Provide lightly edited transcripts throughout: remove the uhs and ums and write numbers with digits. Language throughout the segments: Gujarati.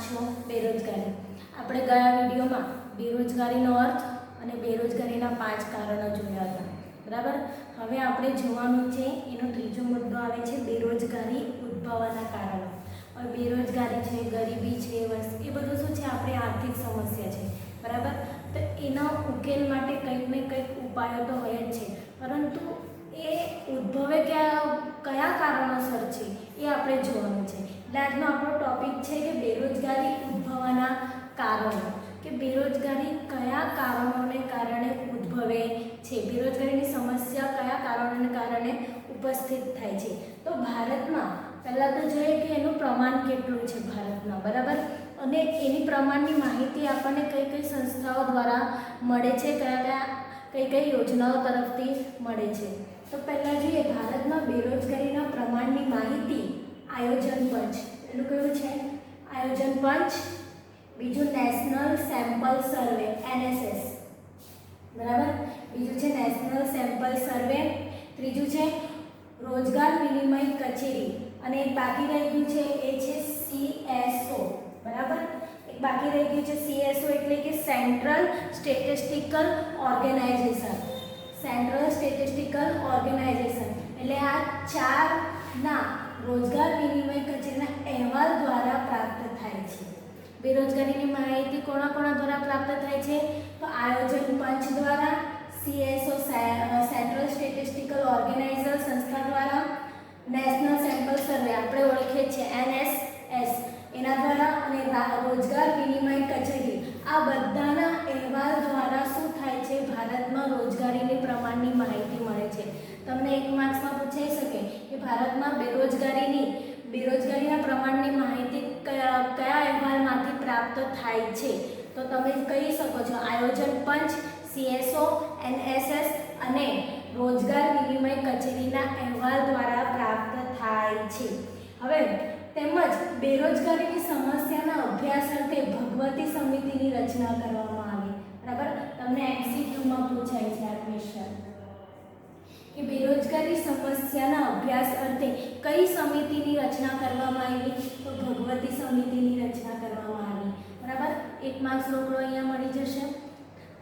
છો બેરોજગારી। આપણે ગયા વિડીયોમાં બેરોજગારીનો અર્થ અને બેરોજગારીના 5 કારણો જોયા હતા, બરાબર। હવે આપણે જોવાનું છે એનો ત્રીજો મુદ્દો આવે છે બેરોજગારી ઉદ્ભવવાના કારણો। હવે બેરોજગારી છે, ગરીબી છે, એ બધું શું છે, આપણી આર્થિક સમસ્યા છે, બરાબર। તો એના ઉકેલ માટે કંઈક ને કંઈક ઉપાયો તો હોય જ છે, પરંતુ એ ઉદ્ભવે કયા કારણોસર છે એ આપણે જોવાનું છે। એટલે આજનો આપણો ટોપિક છે કે બેરોજગારી ઉદ્ભવવાના કારણો, કે બેરોજગારી કયા કારણોને કારણે ઉદ્ભવે છે, બેરોજગારીની સમસ્યા કયા કારણોને કારણે ઉપસ્થિત થાય છે। તો ભારતમાં પહેલાં તો જોઈએ કે એનું પ્રમાણ કેટલું છે ભારતમાં, બરાબર, અને એની પ્રમાણની માહિતી આપણને કઈ કઈ સંસ્થાઓ દ્વારા મળે છે, કઈ કઈ યોજનાઓ તરફથી મળે છે। તો પહેલાં જોઈએ ભારતમાં બેરોજગારીના પ્રમાણની માહિતી આયોજન પંચ, એનું કયું છે આયોજન પંચ, બીજું નેશનલ સેમ્પલ સર્વે NSS, બરાબર, બીજું છે નેશનલ સેમ્પલ સર્વે, ત્રીજું છે રોજગાર વિનિમય કચેરી, અને એક બાકી રહી ગયું છે એ છે CSO, બરાબર, એક બાકી રહી ગયું છે CSO એટલે કે central statistical organisation, central statistical organisation. એટલે આ ચારના રોજગાર વિનિમય કચેરીના અહેવાલ દ્વારા પ્રાપ્ત થાય છે। બેરોજગારીની માહિતી કોના દ્વારા પ્રાપ્ત થાય છે? તો આયોજન પંચ દ્વારા, CSO સેન્ટ્રલ સ્ટેટિસ્ટિકલ ઓર્ગેનાઇઝર સંસ્થા દ્વારા, નેશનલ સેમ્પલ સર્વે આપણે ઓળખીએ છીએ NSS એના દ્વારા, અને રોજગાર વિનિમય કચેરી, આ બધાના અહેવાલ દ્વારા શું થાય છે, ભારતમાં રોજગારીની પ્રમાણની માહિતી મળે છે। તમને એક માર્ક્સમાં પૂછાઈ શકે કે ભારતમાં બેરોજગારીના પ્રમાણની માહિતી કયા અહેવાલમાંથી પ્રાપ્ત થાય છે, તો તમે કહી શકો છો આયોજન પંચ, CSO, NSS અને રોજગાર વિનિમય કચેરીના અહેવાલ દ્વારા પ્રાપ્ત થાય છે। હવે તેમજ બેરોજગારીની સમસ્યાના અભ્યાસ અર્થે ભગવતી સમિતિની રચના કરવામાં આવી, બરાબર, તમને MCQમાં પૂછાય છે આ ક્વેશ્ચન કે બેરોજગારી સમસ્યાના અભ્યાસ અર્થે કઈ સમિતિની રચના કરવામાં આવી, તો ભગવતી સમિતિની રચના કરવામાં આવી, બરાબર। એક માર્ક્સ રોકડો અહીંયા મળી જશે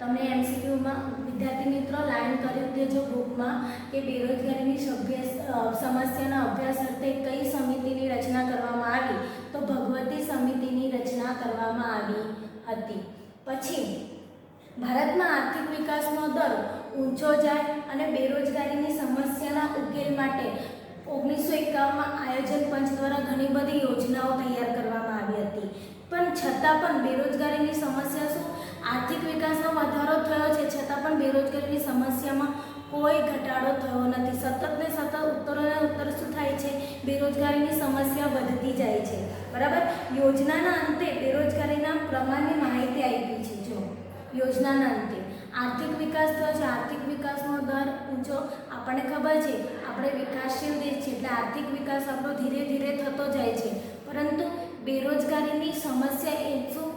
તમને MCQમાં। વિદ્યાર્થી મિત્રો લાઈન કરી દેજો બુકમાં કે બેરોજગારીની સમસ્યાના અભ્યાસ અર્થે કઈ સમિતિની રચના કરવામાં આવી, તો ભગવતી સમિતિની રચના કરવામાં આવી હતી। પછી ભારતમાં આર્થિક વિકાસનો દર ઊંચો જાય અને બેરોજગારીની સમસ્યાના ઉકેલ માટે 1951માં આયોજન પંચ દ્વારા ઘણી બધી યોજનાઓ તૈયાર કરવામાં આવી હતી, પણ છતાં પણ બેરોજગારીની સમસ્યા શું, આર્થિક વિકાસનો વધારો થયો છે છતાં પણ બેરોજગારીની સમસ્યામાં કોઈ ઘટાડો થયો નથી। સતત ને સતત ઉત્તર શું થાય છે, બેરોજગારીની સમસ્યા વધતી જાય છે, બરાબર। યોજનાના અંતે બેરોજગારીના પ્રમાણની માહિતી આપી છે। જો યોજનાના અંતે આર્થિક વિકાસ થયો છે, આર્થિક વિકાસનો દર ઊંચો, આપણને ખબર છે આપણે વિકાસશીલ દેશ છે એટલે આર્થિક વિકાસ આપણો ધીરે ધીરે થતો જાય છે, પરંતુ બેરોજગારીની સમસ્યા એ શું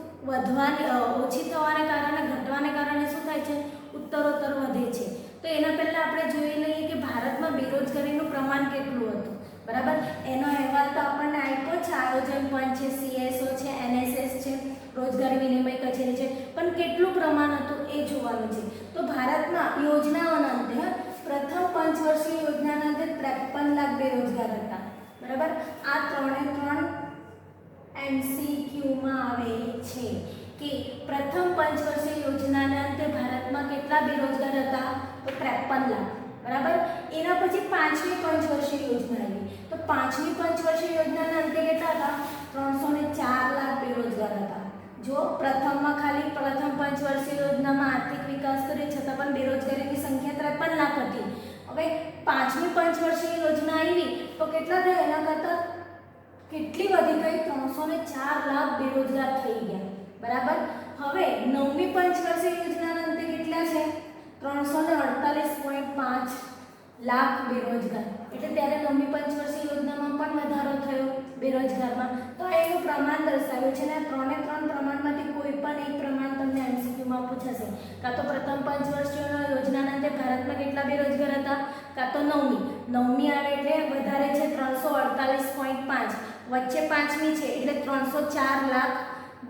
ઓછી થવાને કારણે, ઘટવાને કારણે શું થાય છે, ઉત્તરોત્તર વધે છે। તો એના પહેલાં આપણે જોઈ લઈએ કે ભારતમાં બેરોજગારીનું પ્રમાણ કેટલું હતું, બરાબર, એનો અહેવાલ તો આપણને આપ્યો છે, આયોજન પંચ છે, CSO છે, NSS છે, રોજગાર વિનિમય કચેરી છે, પણ કેટલું પ્રમાણ હતું એ જોવાનું છે। તો ભારતમાં યોજનાઓના અંતે પ્રથમ પંચવર્ષીય યોજનાના અંતે 53 લાખ બેરોજગાર હતા, બરાબર। આ 3 MCQમાં આવે છે કે પ્રથમ પંચવર્ષીય યોજનાના અંતે ભારતમાં કેટલા બેરોજગાર હતા, તો 53 લાખ, બરાબર। એના પછી 5મી પંચવર્ષીય યોજના આવી, તો 5મી પંચવર્ષીય યોજનાના અંતે કેટલા હતા, 304 લાખ બેરોજગાર હતા। જો પ્રથમ પંચવર્ષીય યોજનામાં આર્થિક વિકાસ કર્યો છતાં પણ બેરોજગારીની સંખ્યા 53 લાખ હતી। હવે 5મી પંચવર્ષીય યોજના આવી તો કેટલા થયા, એના કરતાં કેટલી વધી ગઈ, 304 લાખ બેરોજગાર થઈ ગયા, બરાબર। હવે 9મી પંચવર્ષીય યોજનાના અંતે કેટલા છે, 348.5 લાખ બેરોજગાર, એટલે ત્યારે 9મી પંચવર્ષીય યોજનામાં પણ વધારો થયો બેરોજગારમાં। તો એનું પ્રમાણ દર્શાવ્યું છે, અને 3 પ્રમાણમાંથી કોઈ પણ એક પ્રમાણ તમને MCQમાં પૂછાશે, કાં તો પ્રથમ પંચવર્ષીય યોજનાના અંતે ભારતમાં કેટલા બેરોજગાર હતા, કાં તો 9મી આવે એટલે વધારે છે 348.5, વચ્ચે પાંચમી છે એટલે 304 લાખ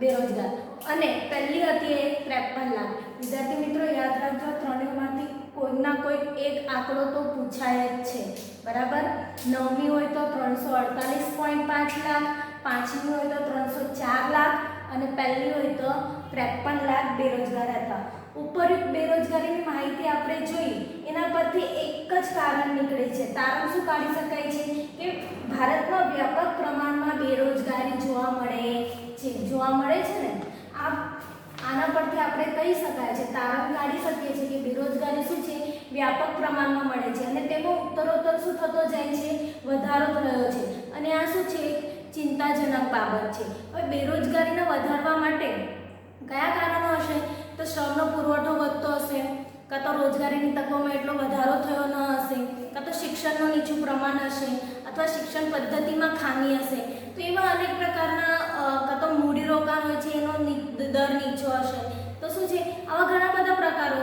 બેરોજગાર અને પહેલી હતી એ 53 લાખ. વિદ્યાર્થી મિત્રો યાદ રાખજો, ત્રણેયમાંથી કોઈના કોઈ એક આંકડો તો પૂછાય જ છે, બરાબર. નવમી હોય તો 348.5 લાખ, પાંચમી હોય તો 304 લાખ અને પહેલી હોય તો 53 લાખ બેરોજગાર હતા. ઉપરયુક્ત બેરોજગારીની માહિતી આપણે જોઈ, એના પરથી એક જ કારણ નીકળે છે. તારણ શું કાઢી શકાય છે કે ભારતમાં વ્યાપક પ્રમાણમાં બેરોજગારી જોવા મળે છે ને. આના પરથી આપણે કહી શકાય છે, તારણ કાઢી શકીએ છીએ કે બેરોજગારી શું છે, વ્યાપક પ્રમાણમાં મળે છે અને તેનો ઉત્તરોત્તર શું થતો જાય છે, વધારો થયો છે અને આ શું છે, ચિંતાજનક બાબત છે. હવે બેરોજગારીને વધારવા માટે કયા કારણો હશે? તો શ્રમનો પુરવઠો વધતો હશે, કાં તો રોજગારીની તકોમાં એટલો વધારો થયો ન હશે, કાં તો શિક્ષણનું નીચું પ્રમાણ હશે અથવા શિક્ષણ પદ્ધતિમાં ખામી હશે. તો એવા અનેક પ્રકારના કાં તો મૂડીરોકાણ હોય છે એનો દર નીચો હશે. તો શું છે, આવા ઘણા બધા પ્રકારો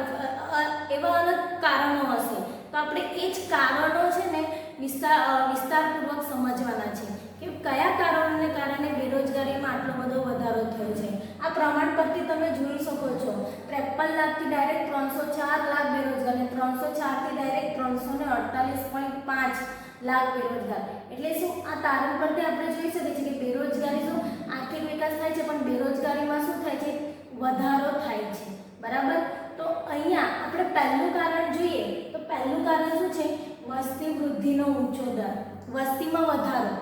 એવા અનેક કારણો હશે. તો આપણે એ જ કારણો છે ને વિસ્તારપૂર્વક સમજવાના છે કે કયા કારણોને કારણે બેરોજગારીમાં આટલો બધો વધારો થયો છે. આ પ્રમાણ પરથી તમે જોઈ શકો છો, 53 લાખથી ડાયરેક્ટ 304 લાખ બેરોજગાર અને 304 થી ડાયરેક્ટ 348.5 લાખ બેરોજગાર. એટલે શું, આ તારણ પરથી આપણે જોઈ શકીએ છીએ કે બેરોજગારી શું, આર્થિક વિકાસ થાય છે પણ બેરોજગારીમાં શું થાય છે, વધારો થાય છે, બરાબર. તો અહીંયા આપણે પહેલું કારણ જોઈએ તો પહેલું કારણ શું છે, વસ્તી વૃદ્ધિનો ઊંચો દર, વસ્તીમાં વધારો,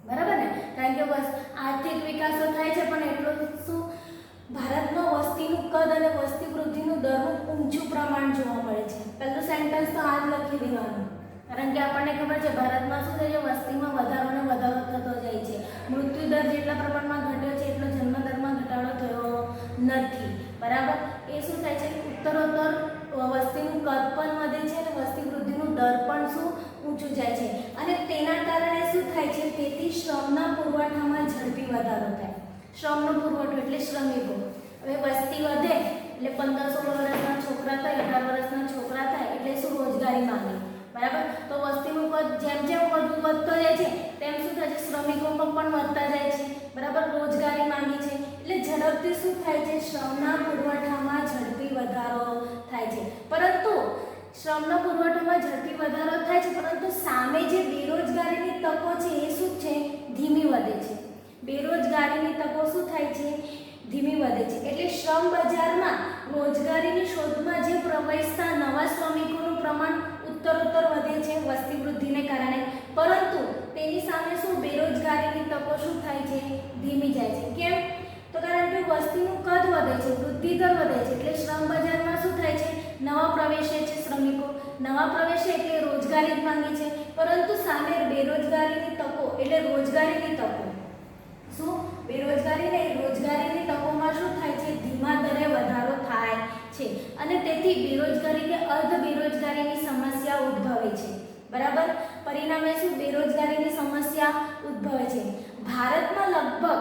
બરાબર ને. કારણ કે આર્થિક વિકાસો થાય છે પણ એટલો શું, ભારતમાં વસ્તીનું કદ અને વસ્તી વૃદ્ધિનું દરનું ઊંચું પ્રમાણ જોવા મળે છે. પહેલું સેન્ટેન્સ તો આ જ લખી દેવાનું, કારણ કે આપણને ખબર છે ભારતમાં શું થાય છે, વસ્તીમાં વધારો ને વધારો થતો જાય છે. મૃત્યુ દર જેટલા પ્રમાણમાં ઘટ્યો છે એટલો જન્મ દરમાં ઘટાડો થયો નથી, બરાબર. એ શું થાય છે, ઉત્તરોત્તર વસ્તીનું કદ પણ વધે છે અને વસ્તી વૃદ્ધિનું દર પણ શું, ઊંચું જાય છે અને તેના કારણે શું થાય છે, તેથી શ્રમના પુરવઠામાં ઝડપી વધારો થાય. શ્રમનો પુરવઠો એટલે શ્રમિકો. હવે વસ્તી વધે એટલે 15-16 વર્ષના છોકરા થાય, 18 વર્ષના છોકરા થાય એટલે શું, રોજગારી માંગે, બરાબર. તો વસ્તીનું કદ જેમ જેમ વધતો જાય છે તેમ શું થાય છે, શ્રમિકો પણ વધતા જાય છે, બરાબર. રોજગારી માંગી છે એટલે ઝડપથી શું થાય છે, શ્રમના પુરવઠામાં ઝડપી વધારો થાય છે. પરંતુ શ્રમના પુરવઠામાં ઝડપી વધારો થાય છે પરંતુ સામે જે બેરોજગારીની તકો છે એ શું છે, ધીમી વધે છે. બેરોજગારીની તકો શું થાય છે, ધીમી વધે છે. એટલે શ્રમ બજારમાં રોજગારીની શોધમાં જે પ્રવેશતા નવા શ્રમિકોનું પ્રમાણ ઉત્તરોત્તર વધે છે વસ્તી વૃદ્ધિને કારણે, પરંતુ તેની સામે શું, બેરોજગારીની તકો શું થાય છે, ધીમી જાય છે. કેમ? તો કારણ કે વસ્તીનું કદ વધે છે, વૃદ્ધિ દર વધે છે એટલે શ્રમ બજારમાં શું થાય છે, નવા પ્રવેશે છે શ્રમિકો, નવા પ્રવેશે એટલે રોજગારી જ માંગે છે, પરંતુ સામે બેરોજગારીની તકો એટલે રોજગારીની તકો શું, બેરોજગારી નહીં, રોજગારીની તકોમાં શું થાય છે, ધીમા દરે વધારો થાય છે અને તેથી બેરોજગારી કે અર્ધ બેરોજગારીની સમસ્યા ઉદ્ભવે છે, બરાબર. પરિણામે શું, બેરોજગારીની સમસ્યા ઉદ્ભવે છે. ભારતમાં લગભગ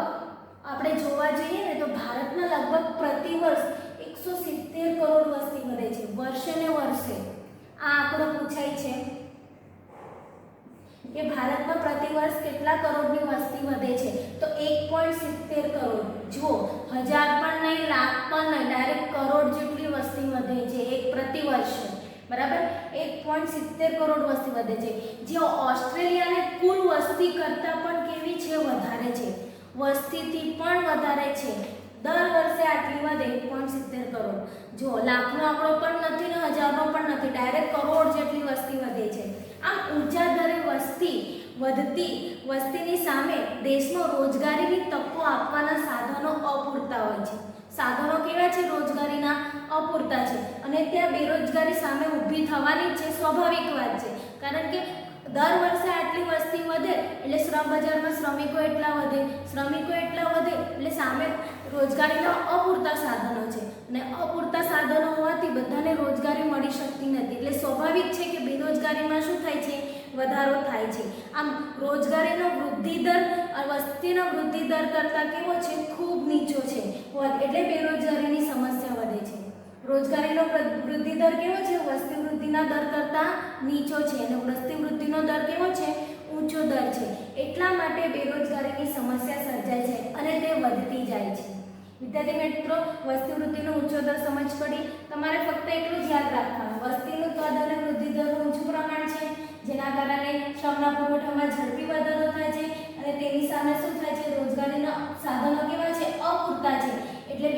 આપણે જોવા જઈએ ને તો ભારતમાં લગભગ પ્રતિ વર્ષ 170 કરોડ વસ્તી વધે છે, વર્ષે ને વર્ષે. આ આંકડો પૂછાય છે કે ભારતમાં પ્રતિ વર્ષ કેટલા કરોડની વસ્તી વધે છે, તો 1.70 કરોડ. જુઓ, હજાર પણ નહીં, લાખ પણ નહીં, ડાયરેક્ટ કરોડ જેટલી વસ્તી વધે છે એક પ્રતિ વર્ષે, બરાબર. 1.70 કરોડ વસ્તી વધે છે, જે ઓસ્ટ્રેલિયાની કુલ વસ્તી કરતાં પણ કેવી છે, વધારે છે, વસ્તીથી પણ વધારે છે. દર વર્ષે આટલી વધે 1.70 કરોડ. જો લાખનો આંકડો પણ નથી ને હજારનો પણ નથી, ડાયરેક્ટ કરોડ જેટલી વસ્તી વધે છે. આમ ઊંચા દરે વધતી વસ્તીની સામે દેશમાં રોજગારીની તકો આપવાના સાધનો અપૂરતા હોય છે. સાધનો કેવા છે, રોજગારીના અપૂરતા છે અને ત્યાં બેરોજગારી સામે ઊભી થવાની છે, સ્વાભાવિક વાત છે. કારણ કે દર વર્ષે આટલી વસ્તી વધે એટલે શ્રમ બજારમાં શ્રમિકો એટલા વધે એટલે સામે રોજગારીના અપૂરતા સાધનો છે અને અપૂરતા સાધનો હોવાથી બધાને રોજગારી મળી શકતી નથી એટલે સ્વાભાવિક છે કે બેરોજગારીમાં શું થાય છે, વધારો થાય છે. આમ રોજગારીનો વૃદ્ધિ દર વસ્તીનો વૃદ્ધિ દર કરતાં કેવો છે, ખૂબ નીચો છે એટલે બેરોજગારીની સમસ્યા વધે છે. રોજગારીનો વૃદ્ધિ દર કેવો છે, વસ્તી વૃદ્ધિના દર કરતાં નીચો છે અને વસ્તી વૃદ્ધિનો દર કેવો છે, ઊંચો દર છે, એટલા માટે બેરોજગારીની સમસ્યા સર્જાય છે અને તે વધતી જાય છે. વિદ્યાર્થી મિત્રો, વસ્તી વૃદ્ધિનો ઊંચો દર સમજ પડી. તમારે ફક્ત એટલું જ યાદ રાખવાનું, વસ્તીનું કદ અને વૃદ્ધિ દરનું ઊંચું પ્રમાણ છે, જેના કારણે શ્રમના પુરવઠામાં ઝડપી વધારો થાય છે અને તેની સામે શું થાય છે, રોજગારીના સાધનો કેવા છે, અપૂરતા છે. એટલે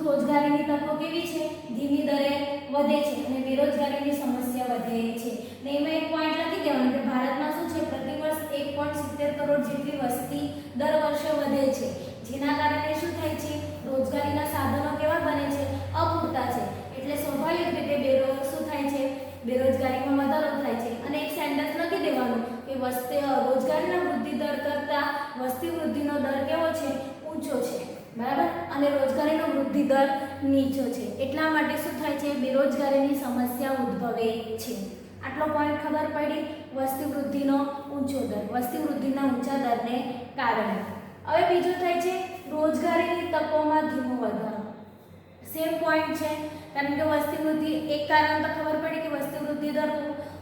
રોજગારીની તકો કેવી છે, ધીમી દરે વધે છે અને બેરોજગારીની સમસ્યા વધે છે. ને એમાં એક પોઈન્ટ લખી દેવાનું કે ભારતમાં શું છે, પ્રતિ વર્ષ 1.70 કરોડ જેટલી વસ્તી દર વર્ષે વધે છે, જેના કારણે શું થાય છે, રોજગારીના સાધનો કેવા બને છે, અપૂરતા છે. એટલે સ્વાભાવિક રીતે શું થાય છે, બેરોજગારીમાં વધારો થાય છે. અને એક સેન્ટેન્સ લખી દેવાનું કે રોજગારીના વૃદ્ધિ દર કરતાં વસ્તી વૃદ્ધિનો દર કેવો છે, ઊંચો છે, બરાબર, અને રોજગારીનો વૃદ્ધિ દર નીચો છે. એટલા માટે શું થાય છે, બેરોજગારીની સમસ્યા ઉદ્ભવે છે. આટલો પોઈન્ટ ખબર પડી. વસ્તી વૃદ્ધિનો ઊંચો દર, વસ્તી વૃદ્ધિના ઊંચા દરને કારણે. હવે બીજું થાય છે રોજગારીની તકોમાં ધીમો વધારો. સેમ પોઈન્ટ છે, કારણ કે વસ્તી વૃદ્ધિ એક કારણ તો ખબર પડી કે વસ્તી વૃદ્ધિ દર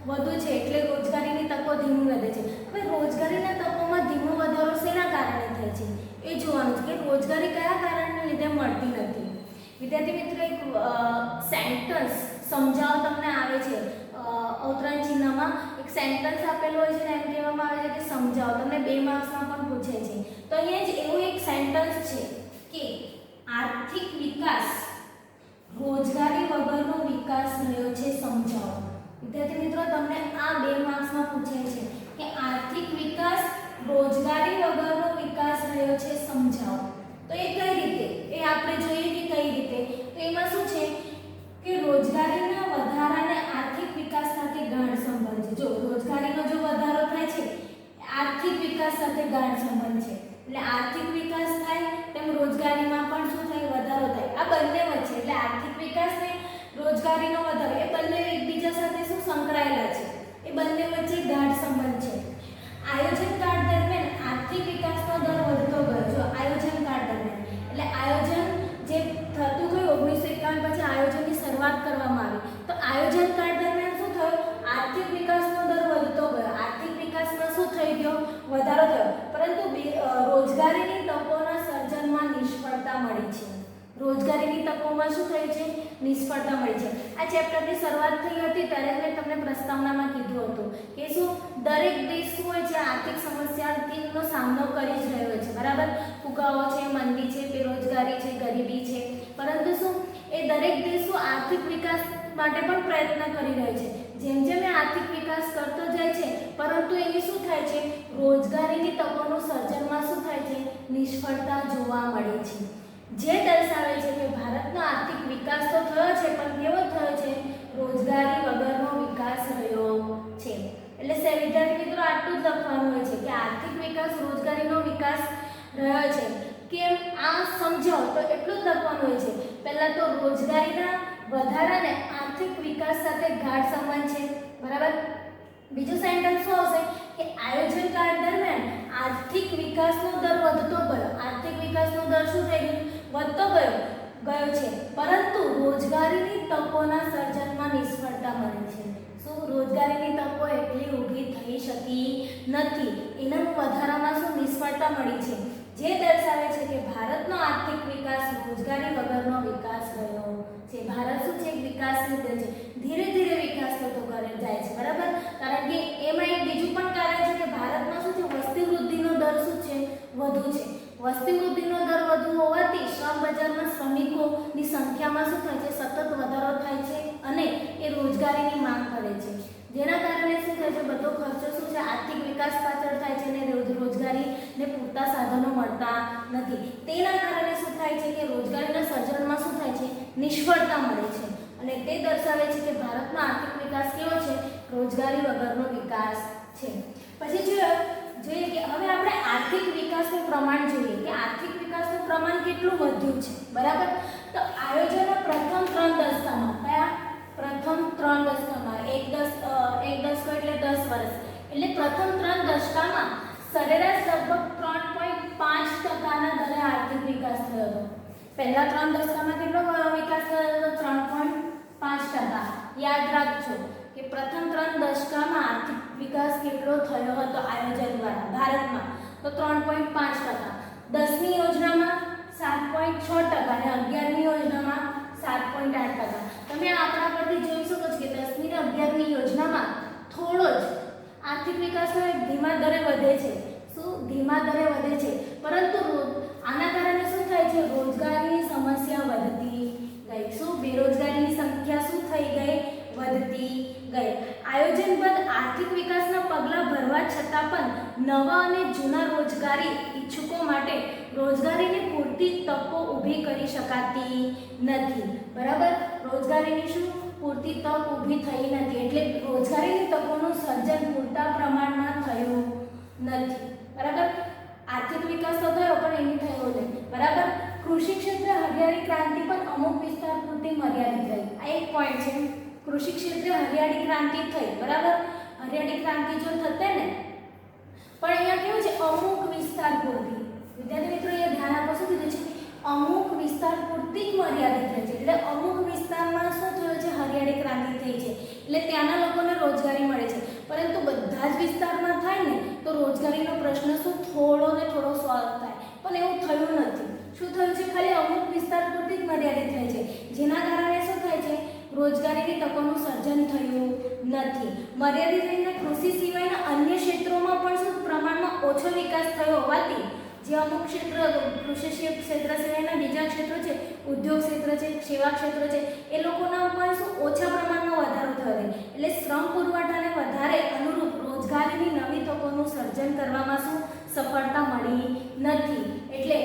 વધુ છે એટલે રોજગારીની તકો ધીમી વધે છે. હવે રોજગારીના તકોમાં ધીમો વધારો શેના કારણે થાય છે એ જોવાનું છે કે રોજગારી કયા કારણને લીધે મળતી નથી. વિદ્યાર્થી મિત્રો, એક સેન્ટેન્સ સમજાવ તમને આવે છે, અવતરણ ચિહ્નમાં એક સેન્ટેન્સ આપેલું હોય છે ને એમ કહેવામાં આવે છે કે સમજાવો. તમને 2 માર્ક્સમાં પણ પૂછે છે. તો અહીંયા જ એવું એક સેન્ટેન્સ છે કે આર્થિક વિકાસ રોજગારી વગરનો વિકાસ રહ્યો છે, સમજાવો. વિદ્યાર્થી મિત્રો, તમને આ 2 માર્ક્સમાં પૂછે છે કે આર્થિક વિકાસ રોજગારી વગરનો વિકાસ રહ્યો છે, સમજાવો. તો એ કઈ રીતે, એ આપણે જોઈએ કે કઈ રીતે. તો એમાં શું છે કે રોજગારીના વધારાને આર્થિક વિકાસ સાથે ગાઢ સંબંધ છે. જો રોજગારીનો જો વધારો થાય છે, આર્થિક વિકાસ સાથે ગાઢ સંબંધ છે. એટલે આર્થિક વિકાસ થાય તેમ રોજગારીમાં પણ શું થાય, વધારો થાય. આ બંને વચ્ચે, એટલે આર્થિક વિકાસ ને રોજગારીનો વધારો, એ બંને એકબીજા સાથે શું સંકળાયેલા છે, એ બંને વચ્ચે ગાઢ સંબંધ છે. આયોજન કાળ દરમિયાન આર્થિક વિકાસનો દર વધતો ગયો. જો આયોજન કાળ દરમિયાન, એટલે આયોજન જે થતું ગયું 1951 પછી આયોજનની શરૂઆત કરવામાં આવી, તો આયોજન કાળ દરમિયાન શું થયું, આર્થિક વિકાસનો દર વધતો ગયો. આર્થિક વિકાસમાં શું થઈ ગયો, વધારો થયો. પરંતુ રોજગારીની તકોના સર્જનમાં નિષ્ફળતા મળી છે. રોજગારીની તકોમાં શું થયું છે, નિષ્ફળતા મળી છે. આ ચેપ્ટરની શરૂઆત થઈ હતી ત્યારે મેં તમને પ્રસ્તાવનામાં કીધું હતું કે શું દરેક દેશ શું હોય છે, આર્થિક સમસ્યાનો સામનો કરી જ રહ્યો છે, બરાબર. ફુગાવો છે, મંદી છે, બેરોજગારી છે, ગરીબી છે. પરંતુ શું એ દરેક દેશો આર્થિક વિકાસ માટે પણ પ્રયત્ન કરી રહ્યો છે. જેમ જેમ એ આર્થિક વિકાસ કરતો જાય છે, પરંતુ એની શું થાય છે, રોજગારીની તકોનું સર્જનમાં શું થાય છે, નિષ્ફળતા જોવા મળે છે. જે દર્શાવે છે કે ભારતનો આર્થિક વિકાસ તો થયો છે, પણ કેવો થયો છે, રોજગારી વગરનો વિકાસ રહ્યો છે. એટલે વિદ્યાર્થી મિત્રો, આટલું જ લખવાનું હોય છે કે આર્થિક વિકાસ રોજગારીનો વિકાસ રહ્યો છે. કેમ, આ સમજાવો તો એટલું જ લખવાનું હોય છે. પહેલા તો રોજગારીના વધારાને આર્થિક વિકાસ સાથે ગાઢ સંબંધ છે, બરાબર. બીજું સેન્ટેન્સ શું આવશે કે આયોજન કાળ દરમિયાન આર્થિક વિકાસનો દર વધતો ગયો. આર્થિક વિકાસનો દર શું થઈ ગયો, વધતો ગયો છે, પરંતુ રોજગારીની તકોના સર્જનમાં નિષ્ફળતા મળી છે. શું રોજગારીની તકો એટલી ઊભી થઈ શકી નથી, એના વધારામાં શું નિષ્ફળતા મળી છે. જે દર્શાવે છે કે ભારતનો આર્થિક વિકાસ રોજગારી વગરનો વિકાસ રહ્યો છે. ભારત શું છે, વિકાસની દર છે, ધીરે ધીરે વિકાસ થતો કરે જાય છે, બરાબર. કારણ કે એમાં એક બીજું પણ કારણ છે કે ભારતમાં શું છે, વસ્તી વૃદ્ધિનો દર શું છે, વધુ છે. વસ્તી વૃદ્ધિનો દર વધુ હોવાથી શ્રમ બજારમાં શ્રમિકોની સંખ્યામાં શું થાય છે, સતત વધારો થાય છે અને એ રોજગારીની માંગ કરે છે. જેના કારણે શું થાય છે, બધો ખર્ચો શું છે, આર્થિક વિકાસ પાછળ થાય છે અને રોજગારીને પૂરતા સાધનો મળતા નથી. તેના કારણે શું થાય છે કે રોજગારીના સર્જનમાં શું થાય છે, નિષ્ફળતા મળે છે. અને તે દર્શાવે છે કે ભારતનો આર્થિક વિકાસ કેવો છે, રોજગારી વગરનો વિકાસ છે. પછી જોઈએ કે હવે આપણે આર્થિક વિકાસનું પ્રમાણ જોઈએ કે આર્થિક વિકાસનું પ્રમાણ કેટલું વધ્યું છે, બરાબર. તો આયોજનના પ્રથમ 3 દશકામાં, કયા પ્રથમ 3 દશકામાં, એક દશકો એટલે 10 વર્ષ, એટલે પ્રથમ 3 દશકામાં સરેરાશ લગભગ 3.5% દરે આર્થિક વિકાસ થયો હતો. પહેલા 3 દશકામાં કેટલો વિકાસ થયો હતો, 3.5%. યાદ રાખજો કે પ્રથમ 3 દશકામાં આર્થિક વિકાસ કેટલો થયો હતો આયોજન દ્વારા ભારતમાં? તો 3.5%. 10મી યોજનામાં 7.6% અને 11મી યોજનામાં 7.8%. તમે આ આંકડા પરથી જોઈ શકો છો કે 10મી અને 11મી યોજનામાં થોડો જ આર્થિક વિકાસનો એક ધીમા દરે વધે છે. શું ધીમા દરે વધે છે? પરંતુ આના કારણે શું થાય છે? રોજગારીની સમસ્યા વધતી ગઈ. શું બેરોજગારીની સંખ્યા શું થઈ ગઈ? વધતી ગઈ. આયોજનબદ્ધ આર્થિક વિકાસના પગલાં ભરવા છતાં પણ નવા અને જૂના રોજગારી ઈચ્છુકો માટે રોજગારીની પૂરતી તકો ઊભી કરી શકાતી નથી. બરાબર? રોજગારીની શું પૂરતી તક ઊભી થઈ નથી, એટલે રોજગારીની તકોનું સર્જન પૂરતા પ્રમાણમાં થયું નથી. બરાબર? આર્થિક વિકાસ તો થયો પણ એની થયો નહીં. બરાબર? કૃષિ ક્ષેત્રે હરિયાળી ક્રાંતિ પણ અમુક વિસ્તાર પૂરતી મર્યાદિત રહી. આ એક પોઈન્ટ છે. કૃષિ ક્ષેત્રે હરિયાળી ક્રાંતિ થઈ. બરાબર? હરિયાળી ક્રાંતિ જો થતે ને, પણ અહીંયા કેવું છે? અમુક વિસ્તાર પૂરતી. વિદ્યાર્થી મિત્રો અહીંયા ધ્યાન આપો. શું કીધું છે? અમુક વિસ્તાર પૂરતી જ મર્યાદિત રહે છે. એટલે અમુક વિસ્તારમાં શું થયું છે? હરિયાળી ક્રાંતિ થઈ છે, એટલે ત્યાંના લોકોને રોજગારી મળે છે. પરંતુ બધા જ વિસ્તારમાં થાય ને તો રોજગારીનો પ્રશ્ન શું થોડો ને થોડો સોલ્વ થાય, પણ એવું થયું નથી. શું થયું છે? ખાલી અમુક વિસ્તાર પૂરતી જ મર્યાદિત રહે છે, જેના કારણે શું થાય છે? રોજગારીની તકોનું સર્જન થયું નથી. મર્યાદિત રહીને કૃષિ સિવાયના અન્ય ક્ષેત્રોમાં પણ શું પ્રમાણમાં ઓછો વિકાસ થયો હોવાથી જે અમુક ક્ષેત્ર કૃષિ ક્ષેત્ર સિવાયના બીજા ક્ષેત્રો છે, ઉદ્યોગ ક્ષેત્ર છે, સેવા ક્ષેત્ર છે, એ લોકોના પણ શું ઓછા પ્રમાણમાં વધારો થયો છે. એટલે શ્રમ પુરવઠાને વધારે અનુરૂપ રોજગારીની નવી તકોનું સર્જન કરવામાં શું સફળતા મળી નથી. એટલે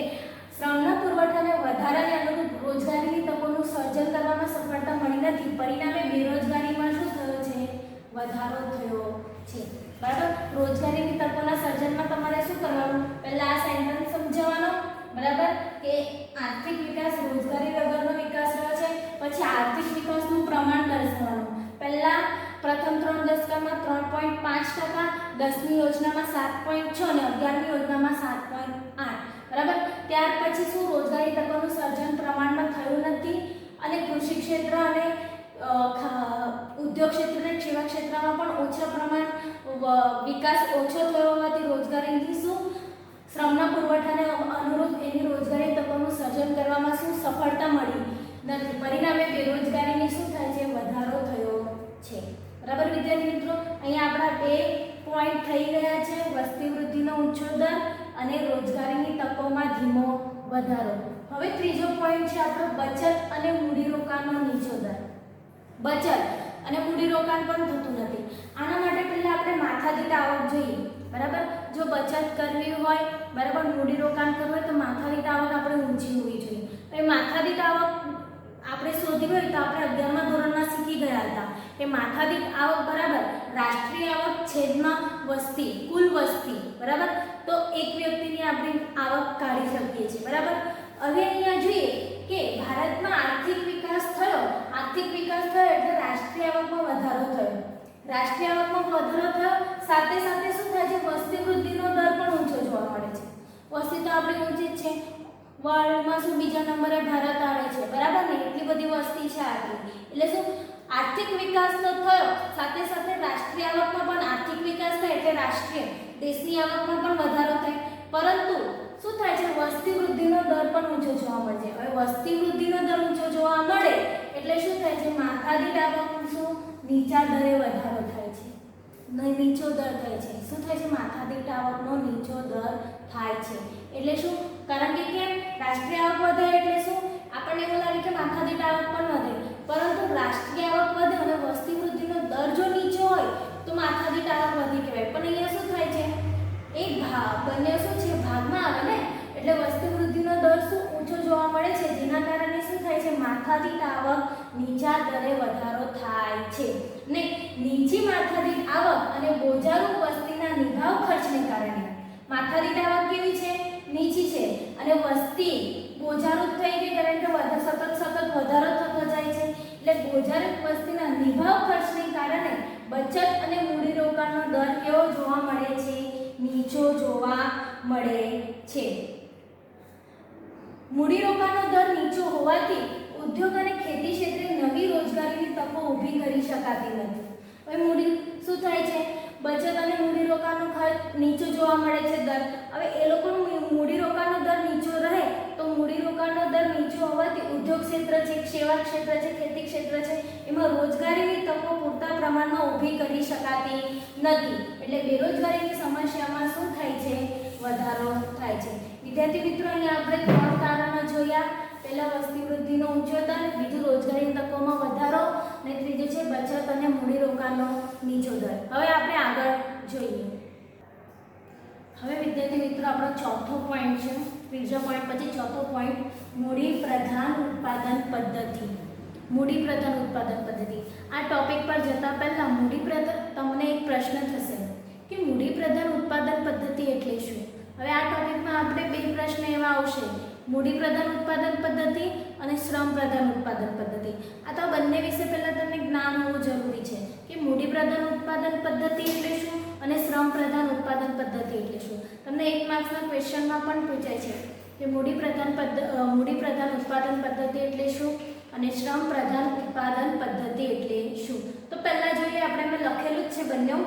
શ્રમના પુરવઠાને વધારાને અનુરૂપ રોજગારીની તકોનું સર્જન કરવામાં સફળતા મળી નથી. પરિણામે બેરોજગારીમાં શું થયો છે? વધારો થયો છે. બરાબર? રોજગારીની તકોના સર્જનમાં તમારે શું કરવાનું? પહેલા આ સેન્ટેન્સ સમજાવવાનો. બરાબર? કે આર્થિક વિકાસ રોજગારી વગરનો વિકાસ રહ્યો છે. પછી આર્થિક વિકાસનું પ્રમાણ દર્શાવવાનું. પહેલા પ્રથમ 3 દશકમાં 3.5%, 10મી યોજનામાં 7.6 અને 11મી યોજનામાં 7.8. બરાબર? ત્યાર પછી શું રોજગારી તકોનું સર્જન પ્રમાણમાં થયું નથી અને કૃષિ ક્ષેત્ર અને ઉદ્યોગ ક્ષેત્ર અને સેવા ક્ષેત્રમાં પણ ઓછા પ્રમાણ વિકાસ ઓછો થયો હોવાથી રોજગારીની શું શ્રમના પુરવઠાને અનુરૂપ એની રોજગારી તકોનું સર્જન કરવામાં શું સફળતા મળી નથી. પરિણામે બેરોજગારીની શું થાય છે? વધારો થયો છે. બરાબર વિદ્યાર્થી મિત્રો? અહીંયા આપણા 2 પોઈન્ટ થઈ ગયા છે. વસ્તી વૃદ્ધિનો ઊંચો દર અને રોજગારીની તકોમાં ધીમો વધારો. હવે ત્રીજો પોઈન્ટ છે આપણો બચત અને મૂડીરોકાણનો નીચો દર. બચત અને મૂડીરોકાણ પણ થતું નથી. આના માટે પહેલા આપણે માથાદીઠ આવક જોઈએ. બરાબર? જો બચત કરવી હોય, બરાબર, મૂડીરોકાણ કરવું હોય તો માથાદીઠ આવક આપણે ઊંચી હોવી જોઈએ. હવે માથાદીઠ આવક આપણે શોધવી હોય તો આપણે 11મા ધોરણમાં શીખી ગયા હતા કે માથાદીઠ આવક બરાબર રાષ્ટ્રીય આવક છેદમાં વસ્તી, કુલ વસ્તી. બરાબર? તો એક વ્યક્તિની આપણે આવક કાઢી શકીએ છીએ. બરાબર? હવે અહીંયા જોઈએ કે ભારતમાં આર્થિક વિકાસ થયો. આર્થિક વિકાસ થયો એટલે રાષ્ટ્રીય આવકમાં વધારો થયો. રાષ્ટ્રીય આવકમાં વધારો થયો સાથે સાથે શું થાય છે? વસ્તી વૃદ્ધિનો દર પણ ઊંચો જોવા મળે છે. વસ્તી તો આપણી ઊંચી જ છે. વર્લ્ડમાં શું બીજા નંબરે ભારત આવે છે. બરાબર ને? એટલી બધી વસ્તી છે આપણી. એટલે શું આર્થિક વિકાસ તો થયો સાથે સાથે રાષ્ટ્રીય આવકમાં પણ આર્થિક વિકાસ થાય એટલે રાષ્ટ્રીય દેશની આવકમાં પણ વધારો થાય. પરંતુ શું થાય છે? વસ્તી વૃદ્ધિનો દર પણ ઊંચો જોવા મળે છે. હવે વસ્તી વૃદ્ધિનો દર ઊંચો જોવા મળે એટલે શું થાય છે? માથાદીઠ આવકનું શું નીચા દરે વધારો થાય છે. નીચો દર થાય છે. શું થાય છે? માથાદીઠ આવકનો નીચો દર થાય છે. એટલે શું? કારણ કે કેમ? રાષ્ટ્રીય આવક વધે એટલે શું આપણને એવું લાગે કે માથાદીઠ આવક પણ વધે, પરંતુ રાષ્ટ્રીય આવક વધે અને વસ્તી વૃદ્ધિનો દર જો નીચો હોય તો માથાદીઠ આવક વધી કહેવાય. પણ અહીંયા શું થાય છે? એક ભાગ બંને શું છે? ભાગમાં આવે ને, એટલે વસ્તી વૃદ્ધિનો દર શું ઊંચો જોવા મળે છે, જેના કારણે શું થાય છે? માથાદીઠ આવક નીચા દરે વધારો થાય છે. ને નીચી માથાદીઠ આવક અને બોજારૂપ વસ્તીના નિભાવ ખર્ચને કારણે માથાદીઠ આવક કેવી છે? નીચી છે અને વસ્તી બોજારૂપ થઈ ગઈ, કારણ કે સતત વધારો થતો જાય છે. એટલે બોજારૂપ વસ્તીના નિભાવ ખર્ચને કારણે બચત અને મૂડીરોકાણનો દર કેવો જોવા મળે છે? નીચો જોવા મળે છે. મૂડીરોકાણનો દર નીચો હોવાથી ઉદ્યોગ અને ખેતી ક્ષેત્રે નવી રોજગારીની તકો ઊભી કરી શકાતી નથી. હવે મૂડી શું થાય છે? બચત અને મૂડીરોકાણનો ખર્ચ નીચો જોવા મળે છે દર. હવે એ લોકોનો મૂડીરોકાણનો દર નીચો રહે તો મૂડીરોકાણનો દર નીચો હોવાથી ઉદ્યોગ ક્ષેત્ર છે, સેવા ક્ષેત્ર છે, ખેતી ક્ષેત્ર છે એમાં રોજગારીની તકો પૂરતા પ્રમાણમાં ઊભી કરી શકાતી નથી. એટલે બેરોજગારીની સમસ્યામાં શું થાય છે? વધારો થાય છે. વિદ્યાર્થી મિત્રો, અહીંયા આપણે 3 કારણો જોયા. પહેલા વસ્તી વૃદ્ધિનો ઊંચો દર, બીજું રોજગારીની તકોમાં વધારો અને ત્રીજું છે બચત અને મૂડીરોકાણનો નીચો દર. હવે આપણે આગળ જોઈએ. હવે વિદ્યાર્થી મિત્રો, આપણો ચોથો પોઈન્ટ છે. ત્રીજા પોઈન્ટ પછી ચોથો પોઈન્ટ મૂડી પ્રધાન ઉત્પાદન પદ્ધતિ. મૂડી પ્રધાન ઉત્પાદન પદ્ધતિ. આ ટોપિક પર જતા પહેલા મૂડી પ્રધાન, તમને એક પ્રશ્ન થશે કે મૂડી પ્રધાન ઉત્પાદન પદ્ધતિ એટલે શું? હવે આ ટોપિકમાં આપણે 2 પ્રશ્ન એવા આવશે, મૂડી પ્રધાન ઉત્પાદન પદ્ધતિ અને શ્રમ પ્રધાન ઉત્પાદન પદ્ધતિ. આ તો બંને વિશે પહેલા તમને જ્ઞાન હોવું જરૂરી છે કે મૂડી પ્રધાન ઉત્પાદન પદ્ધતિ એટલે શું અને શ્રમ પ્રધાન ઉત્પાદન પદ્ધતિ એટલે શું. તમને 1 માર્ક્સના ક્વેશ્ચનમાં પણ પૂછાય છે કે મૂડી પ્રધાન ઉત્પાદન પદ્ધતિ એટલે શું અને શ્રમ પ્રધાન ઉત્પાદન પદ્ધતિ એટલે શું. તો પહેલા જોઈએ, આપણે મેં લખેલું જ છે બંને,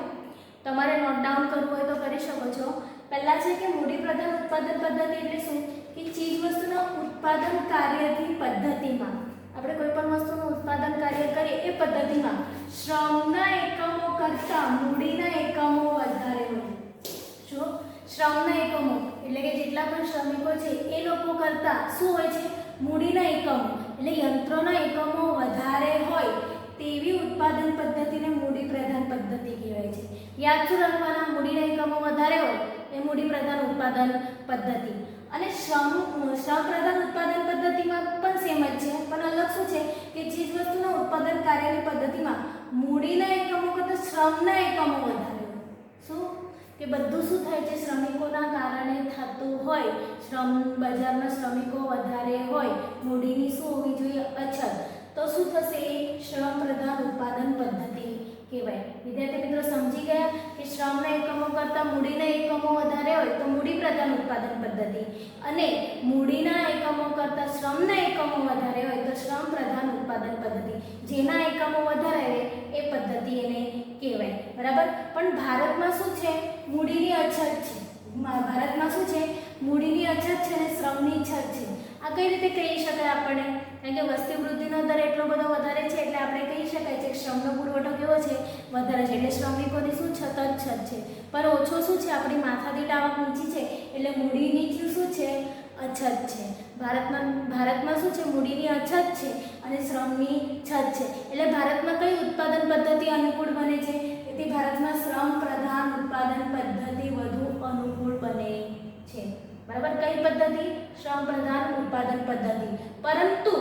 તમારે નોટ ડાઉન કરવું હોય તો કરી શકો છો. પહેલા છે કે મૂડી પ્રધાન ઉત્પાદન પદ્ધતિ એટલે શું કે ચીજ વસ્તુના ઉત્પાદન કાર્યની પદ્ધતિમાં, આપણે કોઈ પણ વસ્તુનું ઉત્પાદન કાર્ય કરીએ એ પદ્ધતિમાં શ્રમના એકમો કરતાં મૂડીના એકમો વધારે હોય. શું? શ્રમના એકમો એટલે કે જેટલા પણ શ્રમિકો છે એ લોકો કરતાં શું હોય છે? મૂડીના એકમો એટલે યંત્રોના એકમો વધારે હોય તેવી ઉત્પાદન પદ્ધતિને મૂડી પ્રધાન પદ્ધતિ કહેવાય છે. યાદ શું રાખવાના? મૂડીના એકમો વધારે હોય એ મૂડી પ્રધાન ઉત્પાદન પદ્ધતિ. અને શ્રમ પ્રધાન ઉત્પાદન પદ્ધતિમાં પણ સેમ જ છે, પણ અલગ શું છે કે ચીજ વસ્તુના ઉત્પાદન કાર્યની પદ્ધતિમાં મૂડીના એકમો કરતાં શ્રમના એકમો વધારે હોય. શું કે બધું શું થાય છે? શ્રમિકોના કારણે થતું હોય. બજારમાં શ્રમિકો વધારે હોય, મૂડીની શું હોવી જોઈએ? અછત. તો શું થશે? એ શ્રમ પ્રધાન ઉત્પાદન પદ્ધતિ કહેવાય. વિદ્યાર્થી મિત્રો, સમજી ગયા કે શ્રમના એકમો કરતાં મૂડીના એકમો વધારે હોય તો મૂડી પ્રધાન ઉત્પાદન પદ્ધતિ, અને મૂડીના એકમો કરતાં શ્રમના એકમો વધારે હોય તો શ્રમ પ્રધાન ઉત્પાદન પદ્ધતિ. જેના એકમો વધારે હોય એ પદ્ધતિ એને કહેવાય. બરાબર. પણ ભારતમાં શું છે? મૂડીની અછત છે. ભારતમાં શું છે? મૂડીની અછત છે અને શ્રમની અછત છે. આ કઈ રીતે કહી શકાય આપણે? કારણ કે વસ્તી વૃદ્ધિનો દર એટલો બધો વધારે છે એટલે આપણે કહી શકાય છે કે શ્રમનો પુરવઠો કેવો છે? વધારે છે. એટલે શ્રમિકોની શું છત છે, પણ ઓછો શું છે? આપણી માથાદીઠ આવક નીચી છે એટલે મૂડીની શું છે? અછત છે. ભારતમાં શું છે? મૂડીની અછત છે અને શ્રમની છત છે. એટલે ભારતમાં કઈ ઉત્પાદન પદ્ધતિ અનુકૂળ બને છે? તેથી ભારતમાં શ્રમ પ્રધાન ઉત્પાદન પદ્ધતિ વધુ અનુકૂળ બને છે. બરાબર. કઈ પદ્ધતિ? શ્રમ પ્રધાન ઉત્પાદન પદ્ધતિ. પરંતુ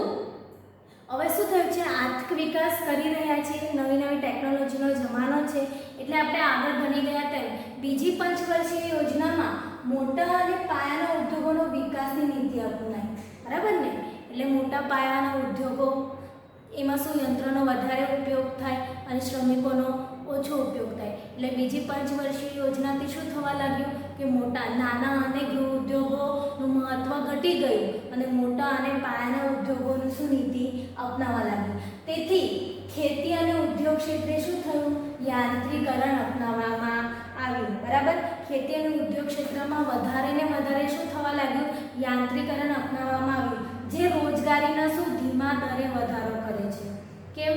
હવે શું થયું છે? આર્થિક વિકાસ કરી રહ્યા છે, નવી નવી ટેકનોલોજીનો જમાનો છે એટલે આપણે આગળ ભણી ગયા તેમ બીજી પંચવર્ષીય યોજનામાં મોટા અને પાયાના ઉદ્યોગોનો વિકાસની નીતિ અપનાવી. બરાબર ને? એટલે મોટા પાયાના ઉદ્યોગો, એમાં શું યંત્રનો વધારે ઉપયોગ થાય અને શ્રમિકોનો ઓછો ઉપયોગ થાય. એટલે બીજી પંચવર્ષીય યોજનાથી શું થવા લાગ્યું કે નાના અને ગૃહ ઉદ્યોગોનું મહત્વ ઘટી ગયું અને મોટા અને પાયાના ઉદ્યોગોની શું નીતિ અપનાવવા લાગ્યું. તેથી ખેતી અને ઉદ્યોગ ક્ષેત્રે શું થયું? યાંત્રિકરણ અપનાવવામાં આવ્યું. બરાબર. ખેતી અને ઉદ્યોગ ક્ષેત્રમાં વધારે ને વધારે શું થવા લાગ્યું? યાંત્રિકરણ અપનાવવામાં આવ્યું, જે રોજગારીના શું ધીમા દરે વધારો કરે છે. કેમ?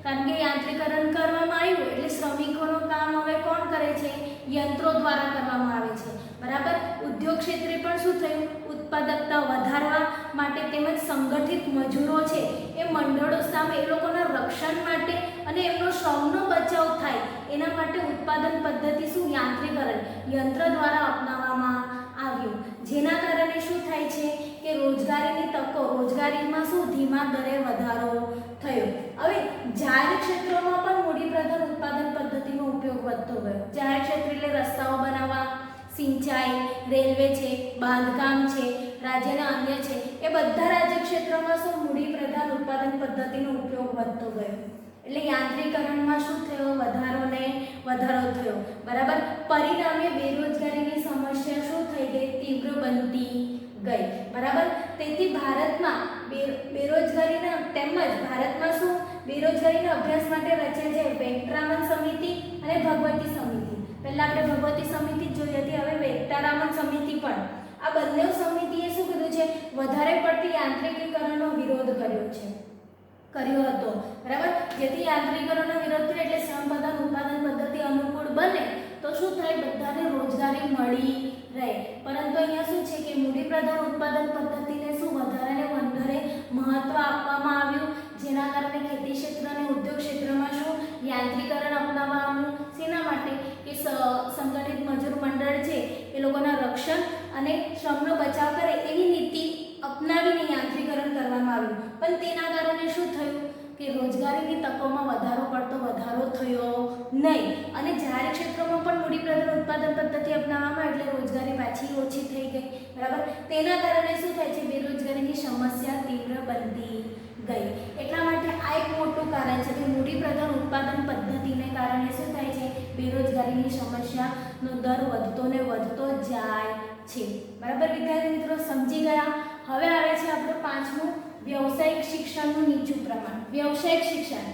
કારણ કે યાંત્રિકરણ કરવામાં આવ્યું એટલે શ્રમિકોનું કામ હવે કોણ કરે છે? યંત્રો દ્વારા કરવામાં આવે છે. બરાબર. ઉદ્યોગ ક્ષેત્રે પણ શું થયું? ઉત્પાદકતા વધારવા માટે તેમજ સંગઠિત મજૂરો છે એ મંડળો સામે એ લોકોના રક્ષણ માટે અને એમનો શ્રમનો બચાવ થાય એના માટે ઉત્પાદન પદ્ધતિ શું? યાંત્રિકરણ યંત્ર દ્વારા અપનાવવામાં આવ્યું. જેના કારણે શું થાય છે કે રોજગારીની તકો, રોજગારીમાં શું ધીમા દરે વધારો થયો. હવે જાહેર ક્ષેત્રોમાં પણ મૂડી પ્રધાન ઉત્પાદન પદ્ધતિનો ઉપયોગ વધતો ગયો. જાહેર ક્ષેત્ર એટલે રસ્તાઓ બનાવવા, સિંચાઈ, રેલવે છે, બાંધકામ છે, રાજ્યના અન્ય છે, એ બધા રાજ્ય ક્ષેત્રોમાં શું મૂડી પ્રધાન ઉત્પાદન પદ્ધતિનો ઉપયોગ વધતો ગયો. એટલે યાંત્રિકરણમાં શું થયો? વધારો થયો. બરાબર. પરિણામે બેરોજગારીની સમસ્યા શું થઈ ગઈ? તીવ્ર બનતી ગઈ. બરાબર. તેથી ભારતમાં બેરોજગારીના તેમજ ભારતમાં શું બેરોજગારીના અભ્યાસ માટે રચાય છે વેંકટરામન સમિતિ અને ભગવતી સમિતિ. પહેલાં આપણે ભગવતી સમિતિ જ જોઈ હતી, હવે વેંકટરામન સમિતિ પણ. આ બંને સમિતિએ શું કીધું છે, વધારે પડતી યાંત્રિકીકરણનો વિરોધ કર્યો હતો, બરાબર. જેથી યાંત્રિકીકરણનો વિરોધ કર્યો એટલે શ્રમ પ્રધાન ઉત્પાદન પદ્ધતિ અનુકૂળ બને તો શું થાય, બધાને રોજગારી મળી રહે. પરંતુ અહીંયા શું છે કે મૂડી પ્રધાન ઉત્પાદન પદ્ધતિને શું વધારે મહત્વ આપવામાં આવ્યું, જેના કારણે ખેતી ક્ષેત્ર અને ઉદ્યોગ ક્ષેત્રમાં શું યાંત્રિકરણ અપનાવવામાં આવ્યું. શેના માટે કે સંગઠિત મજૂર મંડળ છે એ લોકોના રક્ષણ અને શ્રમનો બચાવ કરે એવી નીતિ અપનાવીને યાંત્રિકરણ કરવામાં આવ્યું. પણ તેના કારણે શું થયું કે રોજગારીની તકોમાં વધારો થયો નહીં, અને જાહેર ક્ષેત્રોમાં પણ મૂડી પ્રધાન ઉત્પાદન પદ્ધતિ અપનાવવામાં એટલે રોજગારી પાછી ઓછી થઈ ગઈ, બરાબર. તેના કારણે શું થાય છે, બેરોજગારીની સમસ્યા તીવ્ર બનતી ગઈ. એટલા માટે આ એક મોટું કારણ છે કે મૂડી પ્રધાન ઉત્પાદન પદ્ધતિને કારણે શું થાય છે, બેરોજગારીની સમસ્યાનો દર વધતો જાય છે, બરાબર. વિદ્યાર્થી મિત્રો સમજી ગયા. હવે આવે છે આપણું પાંચમું, વ્યવસાયિક શિક્ષણનું નીચું પ્રમાણ. વ્યવસાયિક શિક્ષણ,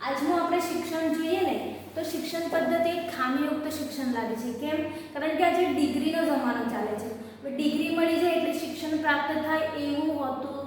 આજનું આપણે શિક્ષણ જોઈએ ને તો શિક્ષણ પદ્ધતિ એક ખામીયુક્ત શિક્ષણ લાગે છે. કેમ? કારણ કે આજે ડિગ્રીનો જમાનો ચાલે છે. ડિગ્રી મળી જાય એટલે શિક્ષણ પ્રાપ્ત થાય એવું હોતું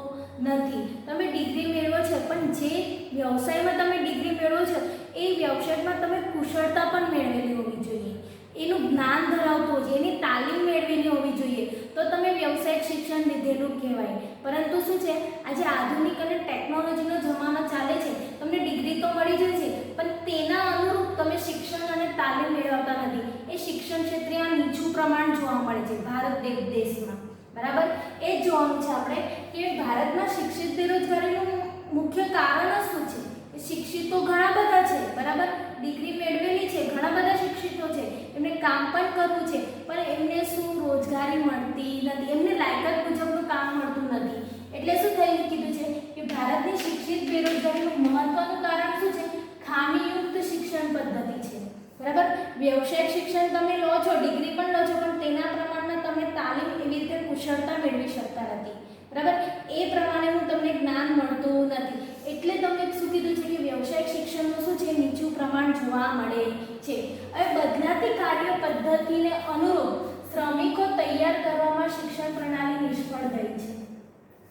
નથી. તમે ડિગ્રી મેળવો છો, પણ જે વ્યવસાયમાં તમે ડિગ્રી મેળવો છો એ વ્યવસાયમાં તમે કુશળતા પણ મેળવેલી હોવી જોઈએ, એનું જ્ઞાન ધરાવતું છે, એની તાલીમ મેળવેલી હોવી જોઈએ, તો તમે વ્યવસાયિક શિક્ષણ લીધેલું કહેવાય. પરંતુ શું છે, આજે આધુનિક અને ટેકનોલોજીનો જમાનો ચાલે છે, તમને ડિગ્રી તો મળી જાય છે પણ તેના અનુરૂપ તમે શિક્ષણ અને તાલીમ મેળવતા નથી. એ શિક્ષણ ક્ષેત્રે આ નીચું પ્રમાણ જોવા મળે છે ભારત દેશમાં, બરાબર. એ જ જોવાનું છે આપણે કે ભારતમાં શિક્ષિત બેરોજગારીનું મુખ્ય કારણ શું છે. શિક્ષિતો ઘણા બધા છે, બરાબર, ડિગ્રી મેળવેલી છે, ઘણા બધા શિક્ષિતો છે, એમને કામ પણ કરવું છે, પણ એમને શું રોજગારી મળતી નથી, એમને લાયકાત મુજબનું કામ મળતું નથી. એટલે શું થયું કીધું છે કે ભારતની શિક્ષિત બેરોજગારીનું મહત્વનું કારણ શું છે, ખામીયુક્ત શિક્ષણ પદ્ધતિ છે, બરાબર. વ્યવસાયિક શિક્ષણ તમે લો છો, ડિગ્રી પણ લો છો, પણ તેના પ્રમાણમાં તમે તાલીમ એવી રીતે કુશળતા મેળવી શકતા નથી, બરાબર. એ પ્રમાણેનું તમને જ્ઞાન મળતું નથી. એટલે તમે શું કીધું છે કે વ્યવસાયિક શિક્ષણનું શું છે, નીચું પ્રમાણ જોવા મળે છે. હવે બદલાતી કાર્ય પદ્ધતિને અનુરૂપ શ્રમિકો તૈયાર કરવામાં શિક્ષણ પ્રણાલી નિષ્ફળ ગઈ છે.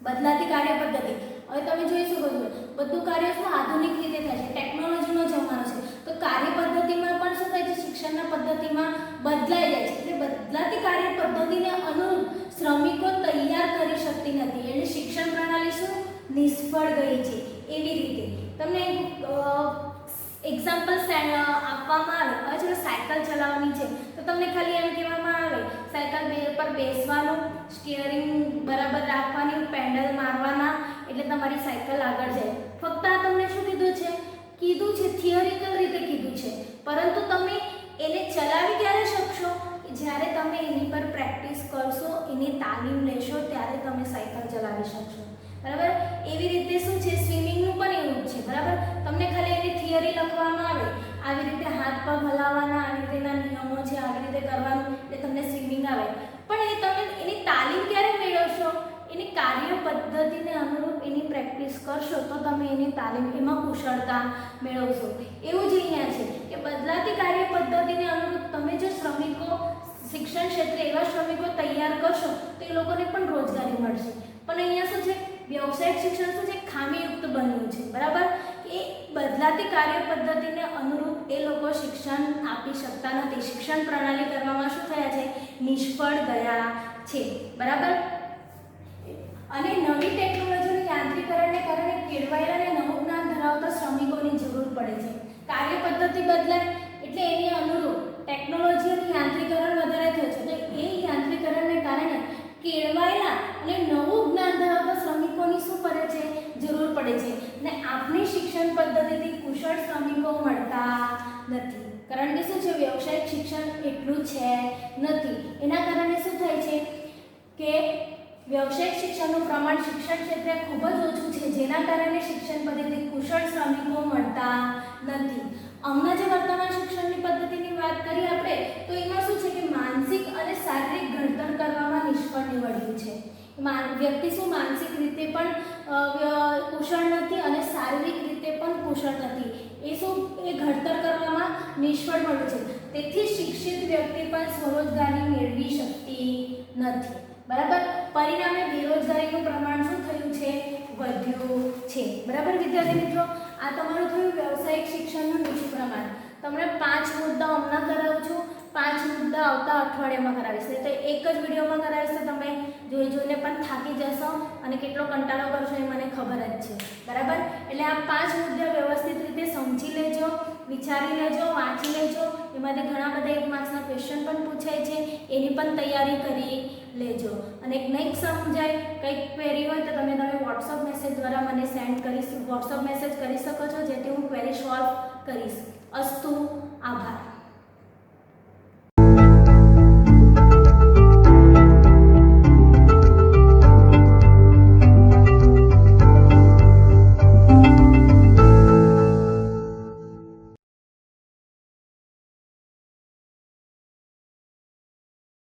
બદલાતી કાર્ય પદ્ધતિ, હવે તમે જોઈ શકો છો બધું કાર્ય શું આધુનિક રીતે થાય છે, ટેકનોલોજીનો જમાનો છે, તો કાર્ય પદ્ધતિમાં પણ શું થાય છે, શિક્ષણના પદ્ધતિમાં બદલાઈ જાય છે. એટલે બદલાતી કાર્ય પદ્ધતિને અનુરૂપ શ્રમિકો તૈયાર કરી શકતી નથી, એટલે શિક્ષણ પ્રણાલી શું નિષ્ફળ ગઈ છે. એવી રીતે તમને એક્ઝામ્પલ આપવામાં આવે, હવે સાયકલ ચલાવવાની છે તો તમને ખાલી એમ કહેવામાં આવે સાયકલ પર બેસવાનું, સ્ટીયરિંગ બરાબર રાખવાની, પેડલ મારવાના એટલે તમારી સાયકલ આગળ જાય. ફક્ત આ તમને શું કીધું છે થિયરિકલ રીતે કીધું છે, પરંતુ તમે એને ચલાવી ક્યારે શકશો, જ્યારે તમે એની પર પ્રેક્ટિસ કરશો, એની તાલીમ લેશો ત્યારે તમે સાયકલ ચલાવી શકશો, બરાબર. એવી રીતે શું છે, સ્વિમિંગનું પણ એવું જ છે, બરાબર. તમને ખાલી એની થિયરી લખવામાં આવે, આવી રીતે હાથ પગ હલાવવાના, આવી રીતેના નિયમો છે, આવી રીતે કરવાનું એટલે તમને સ્વિમિંગ આવે, પણ એ તમે એની તાલીમ ક્યારે મેળવશો, એની કાર્ય પદ્ધતિને અનુરૂપ એની પ્રેક્ટિસ કરશો તો તમે એની તાલીમ, એમાં કુશળતા મેળવશો. એવું જ અહીંયા છે કે બદલાતી કાર્ય પદ્ધતિને અનુરૂપ તમે જો શ્રમિકો શિક્ષણ ક્ષેત્રે એવા શ્રમિકો તૈયાર કરશો તો એ લોકોને પણ રોજગારી મળશે. પણ અહીંયા શું છે, વ્યવસાયિક શિક્ષણ શું છે, ખામીયુક્ત બન્યું છે, બરાબર. એ બદલાતી કાર્ય પદ્ધતિને અનુરૂપ એ લોકો શિક્ષણ આપી શકતા નથી. શિક્ષણ પ્રણાલી કરવામાં શું થયા છે, નિષ્ફળ ગયા છે, બરાબર. અને નવી ટેકનોલોજીનું યાંત્રિકરણને કારણે કેળવાયેલા અને નવું જ્ઞાન ધરાવતા શ્રમિકોની જરૂર પડે છે. કાર્ય પદ્ધતિ બદલાય એટલે એની અનુરૂપ ટેકનોલોજી અને યાંત્રિકરણ વધારે થયું છે, તો એ યાંત્રિકરણને કારણે કેળવાયેલા અને નવું જ્ઞાન ધરાવતા શ્રમિકોની શું પડે છે, જરૂર પડે છે. અને આપણી શિક્ષણ પદ્ધતિથી કુશળ શ્રમિકો મળતા નથી, કારણ કે શું છે, વ્યવસાયિક શિક્ષણ એટલું છે નથી. એના કારણે શું થાય છે કે વ્યવસાયિક શિક્ષણનું પ્રમાણ શિક્ષણ ક્ષેત્રે ખૂબ જ ઓછું છે, જેના કારણે શિક્ષણ પદ્ધતિ કુશળ શ્રમિકો મળતા નથી. હમણાં જે વર્તમાન શિક્ષણની પદ્ધતિની વાત કરી આપણે, તો એમાં શું છે કે માનસિક અને શારીરિક ઘડતર કરવામાં નિષ્ફળ નીવડ્યું છે. વ્યક્તિ શું માનસિક રીતે પણ કુશળ નથી અને શારીરિક રીતે પણ કુશળ નથી. એ શું, એ ઘડતર કરવામાં નિષ્ફળ મળ્યું છે. તેથી શિક્ષિત વ્યક્તિ પણ સ્વરોજગારી મેળવી શકતી નથી, બરાબર. પરિણામે બેરોજગારીનું પ્રમાણ શું થયું છે? વધ્યું છે, બરાબર. વિદ્યાર્થી મિત્રો, આ તમારું થયું વ્યવસાયિક શિક્ષણનું નીચું પ્રમાણ. તમને 5 મુદ્દાઓ હમણાં કરાવું છું, 5 મુદ્દા આવતા અઠવાડિયામાં કરાવીશ. તો એક જ વિડીયોમાં કરાવીશ તો તમે જોઈને પણ થાકી જશો અને કેટલો કંટાળો કરશો એ મને ખબર જ છે, બરાબર. એટલે આ 5 મુદ્દા વ્યવસ્થિત રીતે સમજી લેજો, વિચારી લેજો, વાંચી લેજો. એમાંથી ઘણા બધા 1 માર્ક્સના ક્વેશ્ચન પણ પૂછાય છે, એની પણ તૈયારી કરી લેજો. અને નહીં સમજાય, કંઈક ક્વેરી હોય તો તમે વોટ્સઅપ મેસેજ દ્વારા મને સેન્ડ કરી વોટ્સઅપ મેસેજ કરી શકો છો, જેથી હું ક્વેરી સોલ્વ કરીશ. અસ્તુ, આભાર.